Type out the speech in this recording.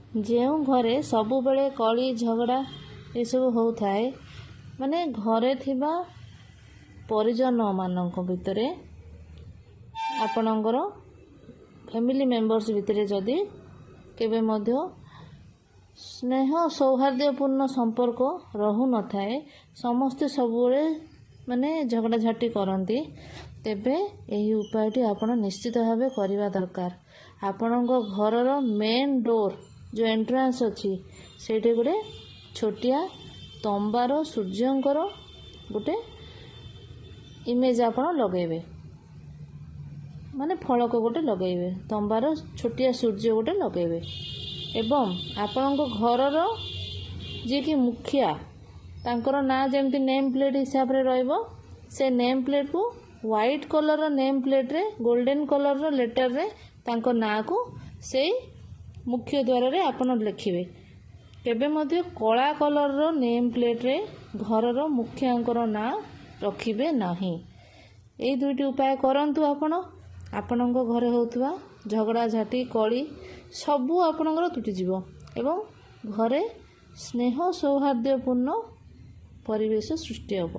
ଯେଉଁ ଘରେ ସବୁବେଳେ କଳି ଝଗଡ଼ା ଏସବୁ ହେଉଥାଏ, ମାନେ ଘରେ ଥିବା ପରିଜନମାନଙ୍କ ଭିତରେ, ଆପଣଙ୍କର ଫ୍ୟାମିଲି ମେମ୍ବର୍ସ ଭିତରେ ଯଦି କେବେ ମଧ୍ୟ ସ୍ନେହ ସୌହାର୍ଦ୍ଦ୍ୟପୂର୍ଣ୍ଣ ସମ୍ପର୍କ ରହୁନଥାଏ, ସମସ୍ତେ ସବୁବେଳେ ମାନେ ଝଗଡ଼ାଝାଟି କରନ୍ତି, ତେବେ ଏହି ଉପାୟଟି ଆପଣ ନିଶ୍ଚିତ ଭାବେ କରିବା ଦରକାର। ଆପଣଙ୍କ ଘରର ମେନ୍ ଡୋର୍ ଯେଉଁ ଏଣ୍ଟ୍ରାନ୍ସ ଅଛି, ସେଇଠି ଗୋଟେ ଛୋଟିଆ ତମ୍ବାର ସୂର୍ଯ୍ୟଙ୍କର ଗୋଟେ ଇମେଜ୍ ଆପଣ ଲଗାଇବେ, ମାନେ ଫଳକ ଗୋଟେ ଲଗାଇବେ, ତମ୍ବାର ଛୋଟିଆ ସୂର୍ଯ୍ୟ ଗୋଟେ ଲଗାଇବେ। ଏବଂ ଆପଣଙ୍କ ଘରର ଯିଏକି ମୁଖିଆ, ତାଙ୍କର ନାଁ ଯେମିତି ନେମ୍ ପ୍ଲେଟ୍ ହିସାବରେ ରହିବ, ସେ ନେମ୍ ପ୍ଲେଟ୍କୁ ହ୍ୱାଇଟ୍ କଲର୍ର ନେମ୍ ପ୍ଲେଟ୍ରେ ଗୋଲ୍ଡେନ୍ କଲର୍ର ଲେଟର୍ରେ ତାଙ୍କ ନାଁକୁ ସେଇ ମୁଖ୍ୟ ଦ୍ୱାରରେ ଆପଣ ଲେଖିବେ। କେବେ ମଧ୍ୟ କଳା କଲର୍ର ନେମ୍ ପ୍ଲେଟ୍ରେ ଘରର ମୁଖିଆଙ୍କର ନାଁ ରଖିବେ ନାହିଁ। ଏଇ ଦୁଇଟି ଉପାୟ କରନ୍ତୁ। ଆପଣଙ୍କ ଘରେ ହେଉଥିବା ଝଗଡ଼ାଝାଟି କଳି ସବୁ ଆପଣଙ୍କର ତୁଟିଯିବ ଏବଂ ଘରେ ସ୍ନେହ ସୌହାର୍ଦ୍ଦ୍ୟପୂର୍ଣ୍ଣ ପରିବେଶ ସୃଷ୍ଟି ହେବ।